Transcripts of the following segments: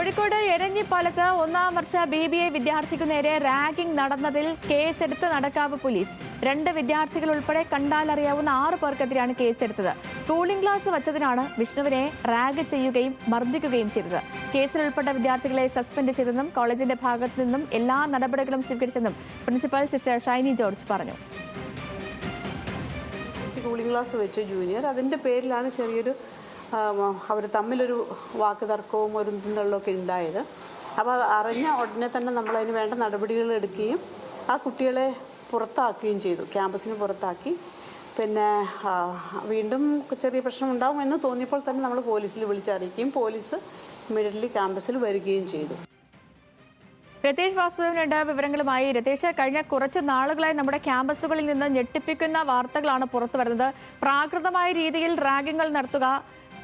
കോഴിക്കോട് എരഞ്ഞിപ്പാലത്ത് 1ാം വർഷ BBA വിദ്യാർത്ഥിക്കു നേരെ ragging നടന്നതിൽ കേസെടുത്ത് Nadakkavu police. 2 വിദ്യാർത്ഥികൾ ഉൾപ്പെടെ കണ്ടാലറിയാവുന്ന 6 പേർക്കെതിരെയാണ് കേസെടുത്തത്. കൂളിംഗ് ഗ്ലാസ് വച്ചതിനാണ് വിഷ്ണുവിനെ റാഗ് ചെയ്യുകയും മർദ്ദിക്കുകയും ചെയ്തത്. കേസിൽ ഉൾപ്പെട്ട വിദ്യാർത്ഥികളെ സസ്പെൻഡ് ചെയ്തെന്നും കോളേജിന്റെ ഭാഗത്തു നിന്നും എല്ലാ നടപടികളും സ്വീകരിച്ചെന്നും പ്രിൻസിപ്പൽ സിസ്റ്റർ ഷൈനി ജോർജ് പറഞ്ഞു. കൂളിംഗ് ഗ്ലാസ് വെച്ച് ജൂനിയർ, അതിൻ്റെ പേരിലാണ് ചെറിയൊരു അവർ തമ്മിലൊരു വാക്ക് തർക്കവും ഒരു തള്ളൊക്കെ ഉണ്ടായത്. അപ്പോൾ അത് അറിഞ്ഞ ഉടനെ തന്നെ നമ്മളതിന് വേണ്ട നടപടികൾ എടുക്കുകയും ആ കുട്ടികളെ പുറത്താക്കുകയും ചെയ്തു. ക്യാമ്പസിന് പുറത്താക്കി. പിന്നെ വീണ്ടും ചെറിയ പ്രശ്നം ഉണ്ടാവും എന്ന് തോന്നിയപ്പോൾ തന്നെ നമ്മൾ പോലീസിൽ വിളിച്ചറിയിക്കുകയും പോലീസ് ഇമ്മീഡിയറ്റ്ലി ക്യാമ്പസിൽ വരികയും ചെയ്തു. രതീഷ് വാസുദേവനുണ്ട് വിവരങ്ങളുമായി. രതീഷ്, കഴിഞ്ഞ കുറച്ച് നാളുകളായി നമ്മുടെ ക്യാമ്പസുകളിൽ നിന്ന് ഞെട്ടിപ്പിക്കുന്ന വാർത്തകളാണ് പുറത്തു വരുന്നത്. പ്രാകൃതമായ രീതിയിൽ റാഗിങ്ങൾ നടത്തുക,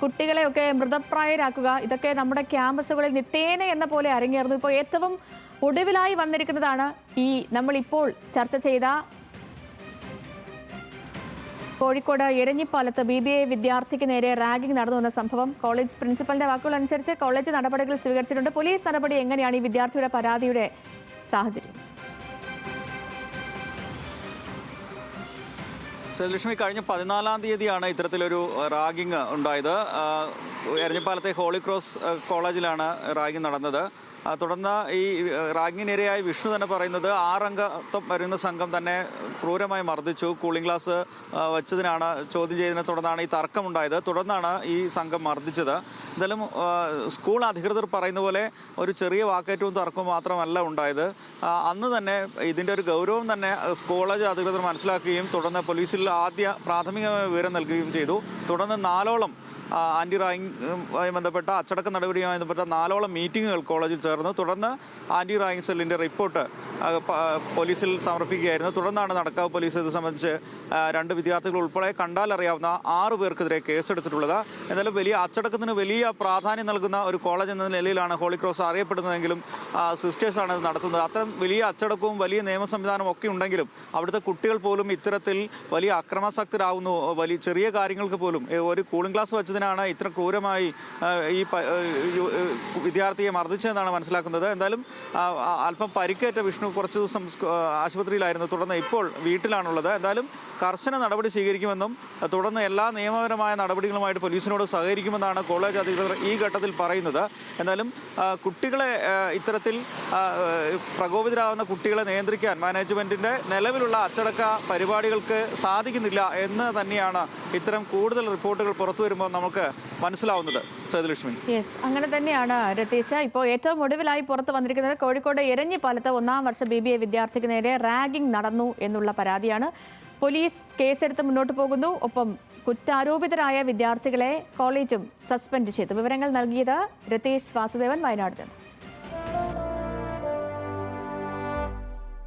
കുട്ടികളെയൊക്കെ മൃതപ്രായരാക്കുക, ഇതൊക്കെ നമ്മുടെ ക്യാമ്പസുകളിൽ നിത്യേന എന്ന പോലെ അരങ്ങേറുന്നു. ഇപ്പോൾ ഏറ്റവും ഒടുവിലായി വന്നിരിക്കുന്നതാണ് നമ്മളിപ്പോൾ ചർച്ച ചെയ്ത കോഴിക്കോട് എരഞ്ഞിപ്പാലത്ത് BBA വിദ്യാർത്ഥിക്ക് നേരെ റാഗിംഗ് നടന്നു വന്ന സംഭവം. കോളേജ് പ്രിൻസിപ്പലിന്റെ വാക്കുകൾ അനുസരിച്ച് കോളേജ് നടപടികൾ സ്വീകരിച്ചിട്ടുണ്ട്. പോലീസ് നടപടി എങ്ങനെയാണ് ഈ വിദ്യാർത്ഥിയുടെ പരാതിയുടെ സാഹചര്യം? ലക്ഷ്മി, കഴിഞ്ഞ 14-ാം തീയതിയാണ് ഇത്തരത്തിലൊരു റാഗിംഗ് ഉണ്ടായത്. എരഞ്ഞിപ്പാലത്തെ ഹോളി ക്രോസ് കോളേജിലാണ് റാഗിംഗ് നടന്നത്. തുടർന്ന് ഈ റാഗിങ്ങിനിരയായി വിഷ്ണു തന്നെ പറയുന്നത് 6 അംഗം വരുന്ന സംഘം തന്നെ ക്രൂരമായി മർദ്ദിച്ചു. കൂളിംഗ് ഗ്ലാസ് വെച്ചതിനാണ് ചോദ്യം ചെയ്തതിനെ തുടർന്നാണ് ഈ തർക്കമുണ്ടായത്. തുടർന്നാണ് ഈ സംഘം മർദ്ദിച്ചത്. എന്തായാലും സ്കൂൾ അധികൃതർ പറയുന്ന പോലെ ഒരു ചെറിയ വാക്കേറ്റവും തർക്കവും മാത്രമല്ല ഉണ്ടായത്. അന്ന് തന്നെ ഇതിൻ്റെ ഒരു ഗൗരവം തന്നെ കോളേജ് അധികൃതർ മനസ്സിലാക്കുകയും തുടർന്ന് പോലീസിൽ ആദ്യ പ്രാഥമികമായ വിവരം നൽകുകയും ചെയ്തു. തുടർന്ന് 4ഓളം ആൻറ്റി റാഗിങ്ങുമായി ബന്ധപ്പെട്ട അച്ചടക്ക നടപടിയുമായി ബന്ധപ്പെട്ട 4ഓളം മീറ്റിങ്ങുകൾ കോളേജിൽ ചേർന്നു. തുടർന്ന് ആൻറ്റി റാഗിംഗ് സെല്ലിൻ്റെ റിപ്പോർട്ട് പോലീസിൽ സമർപ്പിക്കുകയായിരുന്നു. തുടർന്നാണ് നടക്കാവ് പോലീസ് ഇത് സംബന്ധിച്ച് 2 വിദ്യാർത്ഥികൾ ഉൾപ്പെടെ കണ്ടാലറിയാവുന്ന 6 പേർക്കെതിരെ കേസെടുത്തിട്ടുള്ളത്. എന്തായാലും വലിയ അച്ചടക്കത്തിന് വലിയ പ്രാധാന്യം നൽകുന്ന ഒരു കോളേജ് എന്ന നിലയിലാണ് ഹോളി ക്രോസ് അറിയപ്പെടുന്നതെങ്കിലും സിസ്റ്റേഴ്സാണ് ഇത് നടത്തുന്നത്. അത്തരം വലിയ അച്ചടക്കവും വലിയ നിയമ സംവിധാനവും ഒക്കെ ഉണ്ടെങ്കിലും അവിടുത്തെ കുട്ടികൾ പോലും ഇത്തരത്തിൽ വലിയ അക്രമാസക്തരാകുന്നു. വലിയ ചെറിയ കാര്യങ്ങൾക്ക് പോലും ഒരു കൂളിംഗ് ഗ്ലാസ് വെച്ചതിനാണ് ഇത്ര ക്രൂരമായി ഈ വിദ്യാർത്ഥിയെ മർദ്ദിച്ചതെന്നാണ് മനസ്സിലാക്കുന്നത്. എന്തായാലും അല്പം പരിക്കേറ്റ വിഷ്ണു കുറച്ച് ദിവസം ആശുപത്രിയിലായിരുന്നു. തുടർന്ന് ഇപ്പോൾ വീട്ടിലാണുള്ളത്. എന്തായാലും കർശന നടപടി സ്വീകരിക്കുമെന്നും തുടർന്ന് എല്ലാ നിയമപരമായ നടപടികളുമായിട്ട് പോലീസിനോട് സഹകരിക്കുമെന്നാണ് കോളേജ് അധികൃതർ ഈ ഘട്ടത്തിൽ പറയുന്നത്. എന്നാലും കുട്ടികളെ ഇത്തരത്തിൽ പ്രകോപിതരാകുന്ന കുട്ടികളെ നിയന്ത്രിക്കാൻ മാനേജ്മെന്റിന്റെ നിലവിലുള്ള അച്ചടക്ക പരിപാടികൾക്ക് സാധിക്കുന്നില്ല എന്ന് തന്നെയാണ് ഇത്തരം കൂടുതൽ റിപ്പോർട്ടുകൾ പുറത്തു വരുമ്പോൾ നമുക്ക് മനസ്സിലാവുന്നത്. സേതുലക്ഷ്മി, അങ്ങനെ തന്നെയാണ് രതീഷ്. ഇപ്പോൾ ഏറ്റവും ഒടുവിലായി പുറത്തു വന്നിരിക്കുന്നത് കോഴിക്കോട് എരഞ്ഞിപ്പാലത്ത് 1ാം വർഷ BBA വിദ്യാർത്ഥിക്ക് നേരെ റാഗിംഗ് നടന്നു എന്നുള്ള പരാതിയാണ്. പോലീസ് കേസെടുത്ത് മുന്നോട്ട് പോകുന്നു. ഒപ്പം കുറ്റാരോപിതരായ വിദ്യാർത്ഥികളെ കോളേജും സസ്പെൻഡ് ചെയ്തു. വിവരങ്ങൾ നൽകിയത് രതീഷ് വാസുദേവൻ, വയനാട് നിന്ന്.